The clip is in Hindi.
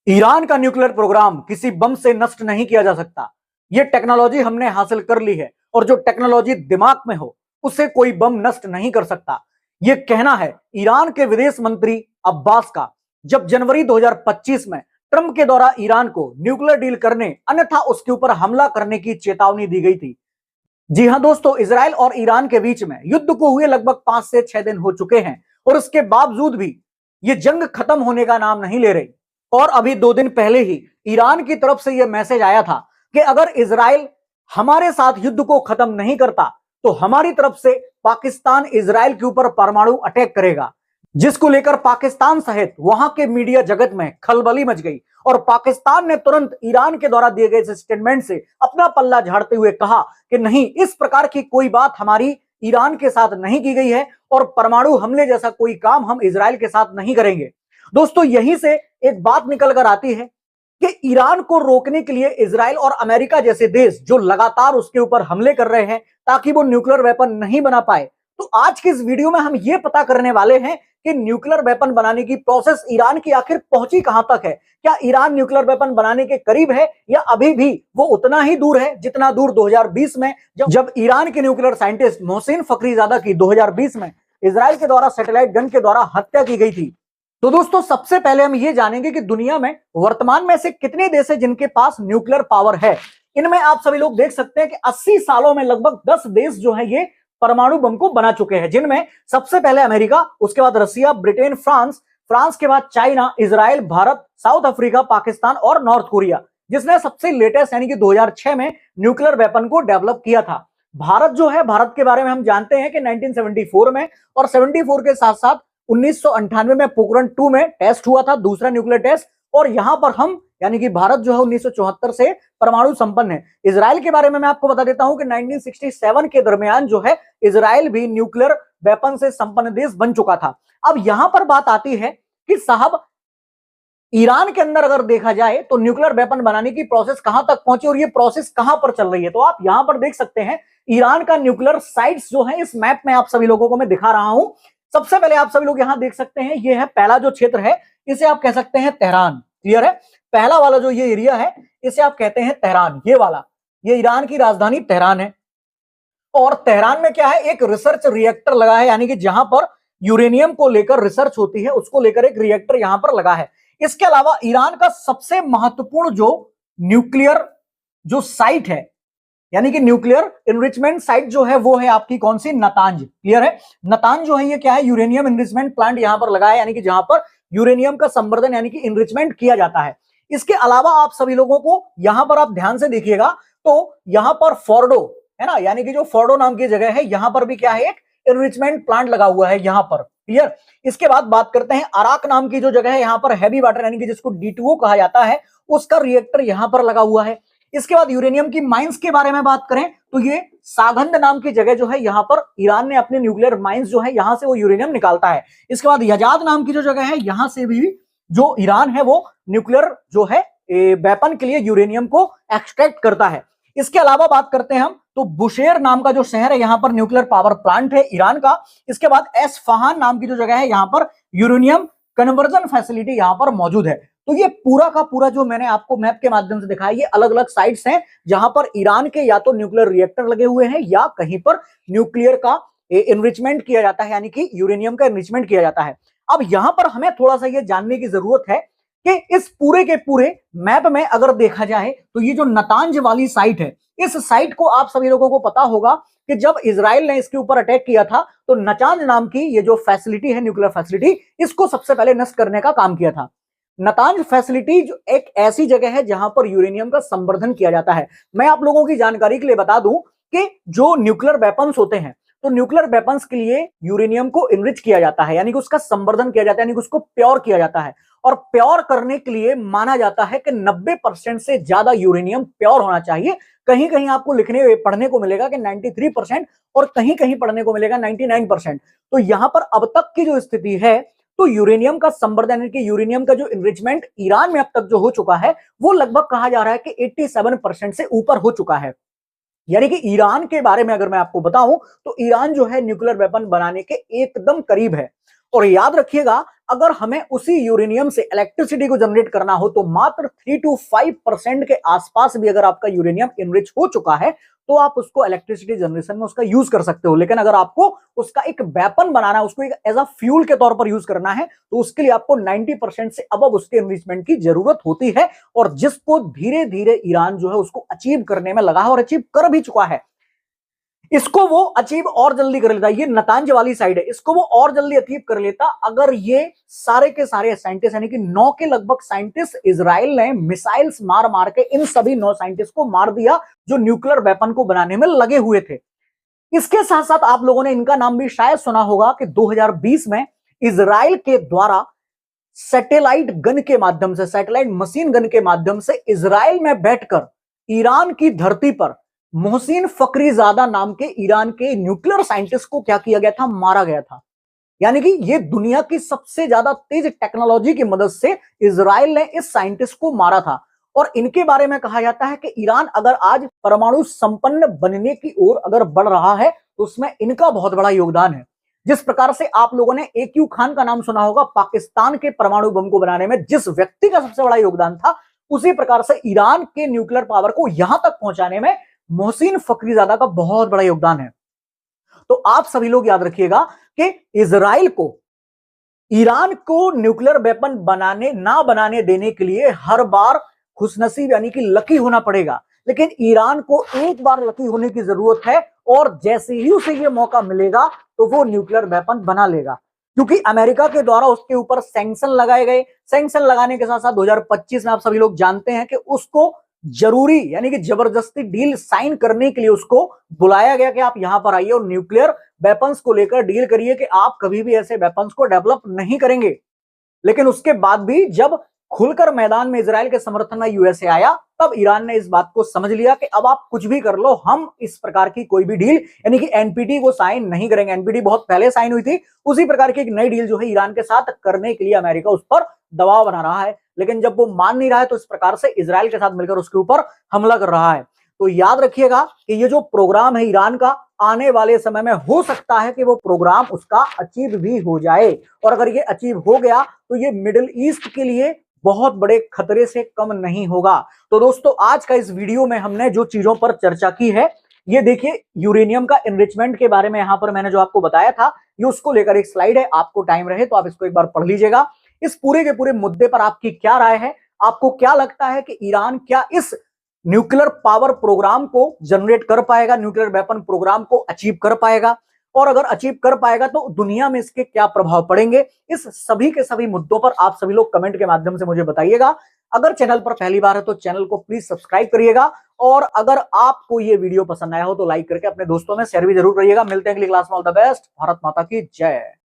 ईरान का न्यूक्लियर प्रोग्राम किसी बम से नष्ट नहीं किया जा सकता। यह टेक्नोलॉजी हमने हासिल कर ली है और जो टेक्नोलॉजी दिमाग में हो उसे कोई बम नष्ट नहीं कर सकता। यह कहना है ईरान के विदेश मंत्री अब्बास का, जब जनवरी 2025 में ट्रंप के द्वारा ईरान को न्यूक्लियर डील करने अन्यथा उसके ऊपर हमला करने की चेतावनी दी गई थी। जी हां दोस्तों, इजराइल और ईरान के बीच में युद्ध को हुए लगभग 5 से 6 दिन हो चुके हैं और उसके बावजूद भी यह जंग खत्म होने का नाम नहीं ले रही। और अभी 2 दिन पहले ही ईरान की तरफ से यह मैसेज आया था कि अगर इजराइल हमारे साथ युद्ध को खत्म नहीं करता तो हमारी तरफ से पाकिस्तान इजराइल के ऊपर परमाणु अटैक करेगा, जिसको लेकर पाकिस्तान सहित वहां के मीडिया जगत में खलबली मच गई और पाकिस्तान ने तुरंत ईरान के द्वारा दिए गए स्टेटमेंट से अपना पल्ला झाड़ते हुए कहा कि नहीं, इस प्रकार की कोई बात हमारी ईरान के साथ नहीं की गई है और परमाणु हमले जैसा कोई काम हम इजराइल के साथ नहीं करेंगे। दोस्तों, यहीं से एक बात निकल कर आती है कि ईरान को रोकने के लिए इजराइल और अमेरिका जैसे देश जो लगातार उसके ऊपर हमले कर रहे हैं ताकि वो न्यूक्लियर वेपन नहीं बना पाए, तो आज के इस वीडियो में हम ये पता करने वाले हैं कि न्यूक्लियर वेपन बनाने की प्रोसेस ईरान की आखिर पहुंची कहां तक है। क्या ईरान न्यूक्लियर वेपन बनाने के करीब है या अभी भी वो उतना ही दूर है जितना दूर 2020 में जब ईरान के न्यूक्लियर साइंटिस्ट मोहसिन फखरीजादा की 2020 में इजराइल के द्वारा सैटेलाइट गन के द्वारा हत्या की गई थी। तो दोस्तों, सबसे पहले हम ये जानेंगे कि दुनिया में वर्तमान में से कितने देश हैं जिनके पास न्यूक्लियर पावर है। इनमें आप सभी लोग देख सकते हैं कि 80 सालों में लगभग 10 देश जो है ये परमाणु बम को बना चुके हैं, जिनमें सबसे पहले अमेरिका, उसके बाद रशिया, ब्रिटेन, फ्रांस के बाद China, Israel, Bharat, south Africa, Pakistan और नॉर्थ कोरिया, जिसने सबसे लेटेस्ट यानी कि 2006 में न्यूक्लियर वेपन को डेवलप किया था। भारत जो है, भारत के बारे में हम जानते हैं कि 1974 में और 74 के साथ साथ 1998 में पोखरण 2 में टेस्ट हुआ था, दूसरा न्यूक्लियर टेस्ट, और यहां पर हम यानी कि भारत जो है 1974 से परमाणु संपन्न है। इजराइल के बारे में मैं आपको बता देता हूं कि 1967 के दरमियान जो है इजराइल भी न्यूक्लियर वेपन से संपन्न देश बन चुका था। अब यहां पर बात आती है कि साहब, ईरान के अंदर अगर देखा जाए तो न्यूक्लियर वेपन बनाने की प्रोसेस कहां तक पहुंची और ये प्रोसेस कहां पर चल रही है। तो आप यहां पर देख सकते हैं ईरान का न्यूक्लियर साइट्स जो है इस मैप में आप सभी लोगों को मैं दिखा रहा हूं। सबसे पहले आप सभी लोग यहां देख सकते हैं, ये है पहला जो क्षेत्र है, इसे आप कह सकते हैं तेहरान। क्लियर है? पहला वाला जो ये एरिया है इसे आप कहते हैं तेहरान। ये वाला, ये ईरान की राजधानी तेहरान है और तेहरान में क्या है, एक रिसर्च रिएक्टर लगा है, यानी कि जहां पर यूरेनियम को लेकर रिसर्च होती है उसको लेकर एक रिएक्टर यहां पर लगा है। इसके अलावा ईरान का सबसे महत्वपूर्ण जो न्यूक्लियर जो साइट है यानी कि न्यूक्लियर इनरिचमेंट साइट जो है वो है आपकी कौन सी, नतांज। क्लियर है? नतांज जो है ये क्या है, यूरेनियम इनरिचमेंट प्लांट यहां पर लगा है, यानी कि जहां पर यूरेनियम का संवर्धन यानी कि इनरिचमेंट किया जाता है। इसके अलावा आप सभी लोगों को यहां पर आप ध्यान से देखिएगा तो यहां पर फोर्डो है ना, यानी कि जो फोर्डो नाम की जगह है यहां पर भी क्या है, एक इनरिचमेंट प्लांट लगा हुआ है यहां पर। क्लियर? इसके बाद बात करते हैं अराक नाम की जो जगह है, यहां पर हैवी वाटर यानी कि जिसको D2O कहा जाता है, उसका रिएक्टर यहां पर लगा हुआ है। इसके बाद यूरेनियम की माइंस के बारे में बात करें तो ये सागंद नाम की जगह जो है यहां पर ईरान ने अपने न्यूक्लियर माइंस जो है यहां से वो यूरेनियम निकालता है। इसके बाद यजाद नाम की जो जगह है यहां से भी जो ईरान है वो न्यूक्लियर जो है वेपन के लिए यूरेनियम को एक्सट्रैक्ट करता है। इसके अलावा बात करते हैं हम तो बुशेर नाम का जो शहर है यहां पर न्यूक्लियर पावर प्लांट है ईरान का। इसके बाद एस्फहान नाम की जो जगह है यहां पर यूरेनियम कन्वर्जन फैसिलिटी यहां पर मौजूद है। तो ये पूरा का पूरा जो मैंने आपको मैप के माध्यम से दिखाया, ये अलग अलग साइट्स हैं जहां पर ईरान के या तो न्यूक्लियर रिएक्टर लगे हुए हैं या कहीं पर न्यूक्लियर का एनरिचमेंट किया जाता है, यानी कि यूरेनियम का एनरिचमेंट किया जाता है। अब यहां पर हमें थोड़ा सा ये जानने की जरूरत है कि इस पूरे के पूरे मैप में अगर देखा जाए तो ये जो नतांज वाली साइट है, इस साइट को आप सभी लोगों को पता होगा कि जब इजराइल ने इसके ऊपर अटैक किया था तो नतांज नाम की ये जो फैसिलिटी है, न्यूक्लियर फैसिलिटी, इसको सबसे पहले नष्ट करने का काम किया था। नतांज फैसिलिटी जो एक ऐसी जगह है जहां पर यूरेनियम का संवर्धन किया जाता है। मैं आप लोगों की जानकारी के लिए बता दूं कि जो न्यूक्लियर वेपन्स होते हैं तो न्यूक्लियर वेपन्स के लिए यूरेनियम को इनरिच किया जाता है, यानी कि उसका संवर्धन किया जाता है, यानी कि उसको प्योर किया जाता है। और प्योर करने के लिए माना जाता है कि 90% से ज्यादा यूरेनियम प्योर होना चाहिए। कहीं कहीं आपको लिखने पढ़ने को मिलेगा कि 93% और कहीं कहीं पढ़ने को मिलेगा 99%। तो यहां पर अब तक की जो स्थिति है तो यूरेनियम का संवर्धन यानी कि यूरेनियम का जो इनरिचमेंट ईरान में अब तक जो हो चुका है वो लगभग कहा जा रहा है कि 87% से ऊपर हो चुका है। यानी कि ईरान के बारे में अगर मैं आपको बताऊं तो ईरान जो है न्यूक्लियर वेपन बनाने के एकदम करीब है। और याद रखिएगा, अगर हमें उसी यूरेनियम से इलेक्ट्रिसिटी को जनरेट करना हो तो मात्र 3 to 5% के आसपास भी अगर आपका यूरेनियम इनरिच हो चुका है तो आप उसको इलेक्ट्रिसिटी जनरेशन में उसका यूज कर सकते हो। लेकिन अगर आपको उसका एक वेपन बनाना है, उसको एक एज अ फ्यूल के तौर पर यूज करना है, तो उसके लिए आपको 90% से अबव उसके इनरिचमेंट की जरूरत होती है, और जिसको धीरे धीरे ईरान जो है उसको अचीव करने में लगा है और अचीव कर भी चुका है। इसको वो अचीव और जल्दी कर लेता, ये नतांज वाली साइड है, इसको वो और जल्दी अचीव कर लेता अगर ये सारे के सारे साइंटिस्ट यानी कि 9 के लगभग साइंटिस्ट इजराइल ने मिसाइल्स मार मार के इन सभी 9 साइंटिस्ट को मार दिया जो न्यूक्लियर वेपन को बनाने में लगे हुए थे। इसके साथ साथ आप लोगों ने इनका नाम भी शायद सुना होगा कि 2020 में इजराइल के द्वारा सैटेलाइट गन के माध्यम से, सैटेलाइट मशीन गन के माध्यम से इजराइल में बैठकर ईरान की धरती पर मोहसिन फखरीजादा नाम के ईरान के न्यूक्लियर साइंटिस्ट को क्या किया गया था, मारा गया था। यानी कि ये दुनिया की सबसे ज्यादा तेज टेक्नोलॉजी की मदद से इजराइल ने इस साइंटिस्ट को मारा था। और इनके बारे में कहा जाता है कि ईरान अगर आज परमाणु संपन्न बनने की ओर अगर बढ़ रहा है तो उसमें इनका बहुत बड़ा योगदान है। जिस प्रकार से आप लोगों ने AQ खान का नाम सुना होगा, पाकिस्तान के परमाणु बम को बनाने में जिस व्यक्ति का सबसे बड़ा योगदान था, उसी प्रकार से ईरान के न्यूक्लियर पावर को यहां तक पहुंचाने में मोहसिन फखरीजादा का बहुत बड़ा योगदान है। तो आप सभी लोग याद रखिएगा कि इजराइल को ईरान को न्यूक्लियर वेपन ना बनाने देने के लिए हर बार खुशनसीब यानी कि लकी होना पड़ेगा, लेकिन ईरान को एक बार लकी होने की जरूरत है, और जैसे ही उसे यह मौका मिलेगा तो वो न्यूक्लियर वेपन बना लेगा। क्योंकि अमेरिका के द्वारा उसके ऊपर सैंक्शन लगाए गए, सैंक्शन लगाने के साथ साथ 2025 में आप सभी लोग जानते हैं कि उसको जरूरी यानी कि जबरदस्ती डील साइन करने के लिए उसको बुलाया गया कि आप यहां पर आइए और न्यूक्लियर वेपन्स को लेकर डील करिए कि आप कभी भी ऐसे वेपन्स को डेवलप नहीं करेंगे। लेकिन उसके बाद भी जब खुलकर मैदान में इजराइल के समर्थन में यूएसए आया, तब ईरान ने इस बात को समझ लिया कि अब आप कुछ भी कर लो, हम इस प्रकार की कोई भी डील यानी कि एनपीटी को साइन नहीं करेंगे। एनपीटी बहुत पहले साइन हुई थी, उसी प्रकार की एक नई डील जो है ईरान के साथ करने के लिए अमेरिका उस पर दबाव बना रहा है। लेकिन जब वो मान नहीं रहा है तो इस प्रकार से इजराइल के साथ मिलकर उसके ऊपर हमला कर रहा है। तो याद रखिएगा कि ये जो प्रोग्राम है ईरान का, आने वाले समय में हो सकता है कि वो प्रोग्राम उसका अचीव भी हो जाए, और अगर ये अचीव हो गया तो ये मिडिल ईस्ट के लिए बहुत बड़े खतरे से कम नहीं होगा। तो दोस्तों, आज का इस वीडियो में हमने जो चीजों पर चर्चा की है, ये देखिए यूरेनियम का एनरिचमेंट के बारे में यहां पर मैंने जो आपको बताया था, ये उसको लेकर एक स्लाइड है, आपको टाइम रहे तो आप इसको एक बार पढ़ लीजिएगा। इस पूरे के पूरे मुद्दे पर आपकी क्या राय है? आपको क्या लगता है कि ईरान क्या इस न्यूक्लियर पावर प्रोग्राम को जनरेट कर पाएगा, न्यूक्लियर वेपन प्रोग्राम को अचीव कर पाएगा? और अगर अचीव कर पाएगा तो दुनिया में इसके क्या प्रभाव पड़ेंगे? इस सभी के सभी मुद्दों पर आप सभी लोग कमेंट के माध्यम से मुझे बताइएगा। अगर चैनल पर पहली बार है तो चैनल को प्लीज सब्सक्राइब करिएगा, और अगर आपको ये वीडियो पसंद आया हो तो लाइक करके अपने दोस्तों में शेयर भी जरूर करिएगा। मिलते हैं अगली क्लास में। All the best. भारत माता की जय।